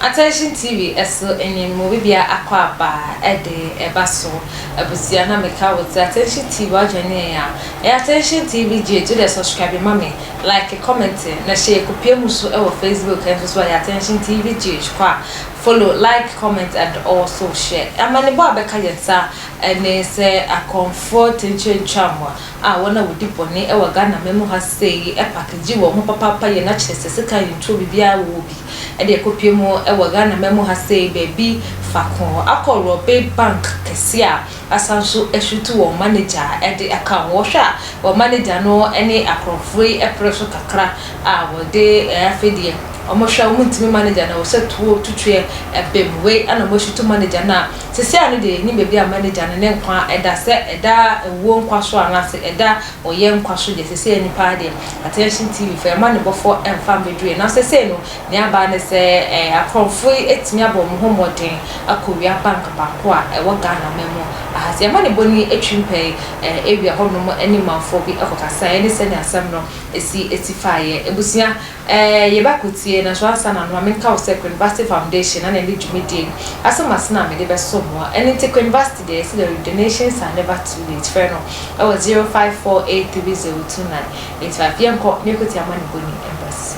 Attention TV eso any movie bia akwaba ede ebaso abusia na meka with Attention TV ajene ya Attention TV je to the subscribe mami like comment na share kopie muso e wo Facebook and so Attention TV je kwa follow like comment and also share amane bo abeka yetsa ene se a comfort nchenchamo wona wodi bone e wa Ghana memo ha sei e package wo mo papa ye na chese se kan ntro bibia wo bi e de kopie mu e wa Ghana memo ha sei baby fakon akoro be bank kesia asanso ehwetu wo manager e de account wo hwa wo manager no ene akrofree e preso kakra wo de afedie omohwa omuntimi manager na wo se tutwe ebemwe ana moshito manager na sese anu de ni bebi a manager na nkwa eda se eda wo nkwa so anase eda oye nkwa so de sese ni pa de Attention TV fa ma ne bofo emfa bedue na sese no ne aba ne se akrofree etimi abom homoden akowia bank ba ko a e wo Ghana memo ahase ma ne boni etwimpe ewia hono ani manfo bi akokasa ene se ne asem no esi faye ebusia yebakutie na so asa na no amenka o Sekwe University Foundation na ndi jumidi asoma na me de beso mo ene Sekwe University de see the donations are never too late fair no 05483029 85 yanko mekuti amani boni embassy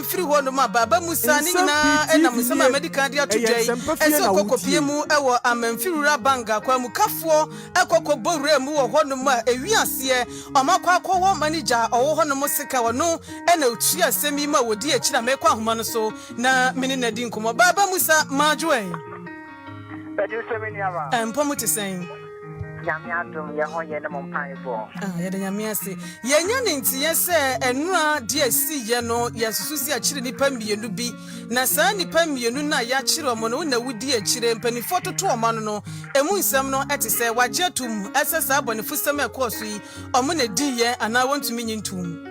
free one ma baba musa ni na na musa ma medical dia today enso kokopie mu ewo amamfirura banga kwa mu kafo ekoko bowre mu wo hono ma ewiase omakwa akwo manager owo hono mo sika wono na otu asemi ma wodi akira mekwa ahoma no so na mini na di nkomo baba musa majwe bedu semeni aba mpomu tesen nyame adom ye ho ye ne mompanfo ye de nyame ase ye nya ne ntiye se enua de asi ye no ye sususi akire nipa mienu bi na saa nipa mienu na ya akire omo no na wudi akire mpanifo toto omo no emu nsem no etese waje atum esesa abonefo sem ekoso yi omo na di ye ana wontumi nyintum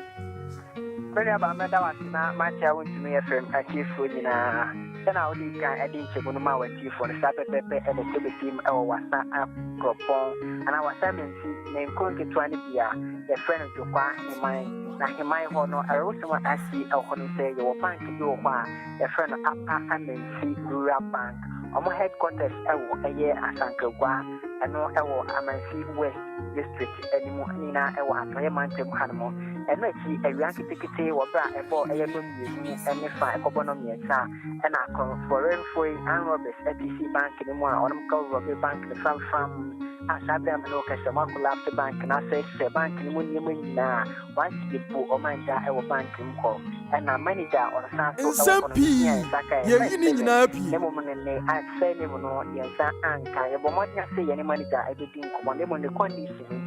bere aba meda wasina macha wontumi ye frem akifo nyina na odi kan edi chegunu ma wati for sa pepepe ene tebe team e wasa akropon ana wasa mensi ne nkonke twani bia ye friend jokwa himai na himai hono arosoma asi e hono se ye wo bank bi wo kwa ye friend apa amensi rural bank omo headquarters e wo eye asankagwa eno e wo amansi west district enimu nina e wo atoye mantem hanmo eno chi ewia kitikiti wo bra ebo eye no mienu ene fa ekobono miesa ena foreign r0bb APC bank ni mo onum ka r0bb bank ni fam asabia me no kase makula bank na se bank ni mo nyem nyina once people o manja e wo bank mko ena manager or sanso ye yini nyina pi ne mo ne akse ne mo no yensa anka ye bo mo nya se ye ni manager e be din ko ne mo ne condition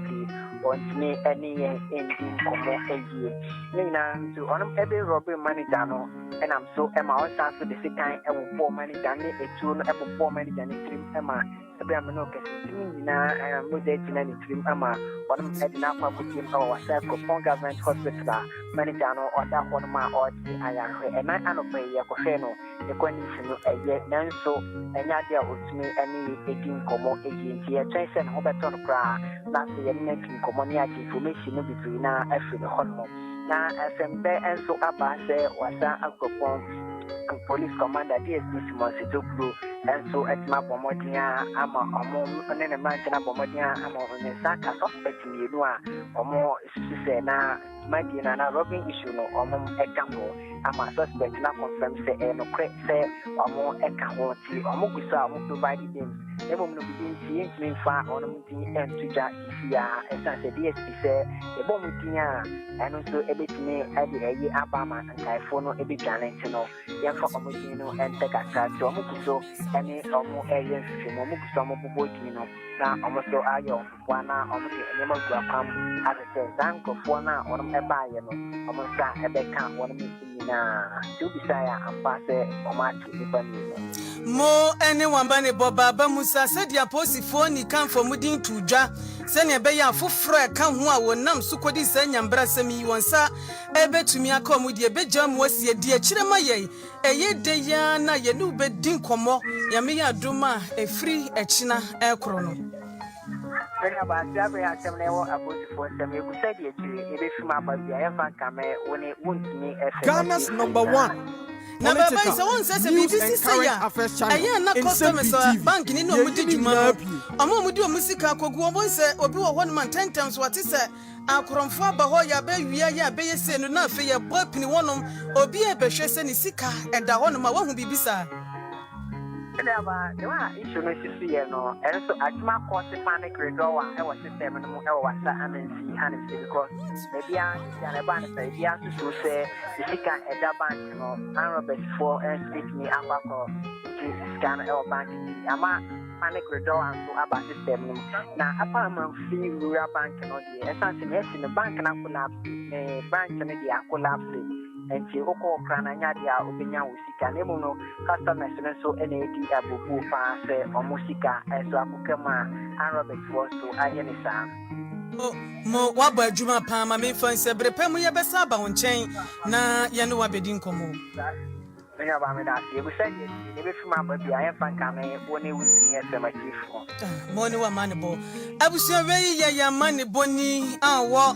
want me any ending komo egie nina to onum ebe robbery manager no and I'm so am also the second and poor manager ne etu no ebe poor manager ne trim ema ebe ameno kesi nina mo de tina ne trim ema onum edina kwa kutim o wasa ko government hospital manager no oda hono ma odi ayahwe ena anope ye ko hwe no e condition no eye nanso enya dia otumi ani edin komo egie nti ye twense no beto no kra na se ye ne tin komo ni ati information no between na afi no hono na FMB enso aba se wasa akopon police commander DSP Simonsi Blue enso etima bomodia ama omo ne manchina bomodia ama ne saka suspect mienu a omo sise na madina na robbing issue no omo ekamo ama suspect na confirm say no kre say omo ekamo ti omo gusa omo provide them emo no bidin ti ntimi fa ono mti entuja isia esa se DSP say e bom tinya eno so ebetimi ade eyi abama nkaifo no ebetwane no yɛfa omo tin no enteka saati omo kuso ene omo eye hwehwɛ omo kuso omo bobo tin no na omo so ayo bwana omo de enema gua pam ase zankofo na omo ebaaye no omo sa ebeka omo nyina tubisaya ampase omo ati nipa ni mo ene wamba ne baba musa sadia posifo ni kan fo mudin tudwa sene be ya foforo ka ho a wonam sukodi sanyambra sami wonsa ebetumi aka omudi ebejam wasie di akire maye eye de ya na ye nu be din komo ya me ya doma efri ekina ekro no Benya ba siabe ya temne wo aposifo sami ekusadi akire ebefima ba bia ya fa kame woni wontumi efe Ghana's #1 na baba isa won say BBC say ya aye na customers bank ni no mudi dwuma no mudi omusika kogu won say obi wo hon man 10 times what say akoromfo aba ho ya ba wia ya be yese no na afi ya bopini wonom obi e behwe se ni sika eda hono ma wahu bibisa Aba dewa issue no sisi ye no enso adwuma cost panic withdrawal e wo system no mu e wo wasa anansi hansi because ebia ya ban say ebia so say sika eda bank no R0bb for speak me akwa scan e wo bank ama panic withdrawal so aba system no na apa man free rural bank no dey essence me si no bank na collapse branch no dey collapse enti oko krana nya dia obenya wusika na emu no customers no so enedi abubu fa se omusika eso akukema R0bb for so ayene sa mo waba adwuma pa ma me fan se brepem ye besa ba wonchen na ye no wabedi nkomo nya ba me da se bu se ye be fuma ba bia ye fan ka me woni wutini e se ma chifo mo ni wa mane bo abusia we ye ya mane boni awo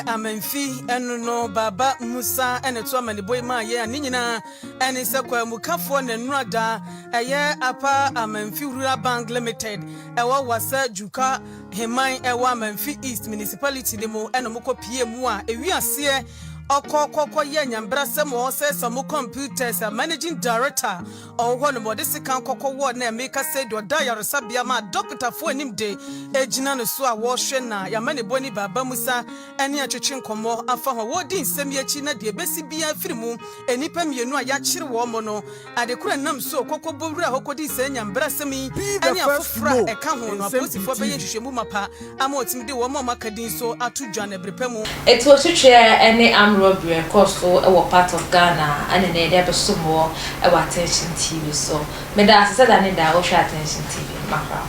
amanfi enu no baba musa ene to amane boy ma ye ani nyina ene se kwa mukafo ne nrada eye apa amanfi rural bank limited ewa wasa juka heman ewa amanfi east municipality demo ene mokopie mu a ewiase okokoko ye nyambra semo se some computers managing director owo no mode sika kokko wo na emeka say do diary sabia ma doctor fo anim de ejina no so a wo hwe na ya mane boni baba musa ene atwetwe nkomo afa ho wo di nsem ya chi na de besi bia firimu enipa mienu a ya kire wo mo no adekura nam so kokko bowura hokodi se nyambra semi ene afofra e ka ho no aposifo be ye hwehwemu mapa ama otimde wo mo makadin so atudwa na brepemu eto twetwe ene robbery cost so part of Ghana and in the episode more about Attention TV so me da said that in the Attention TV macro.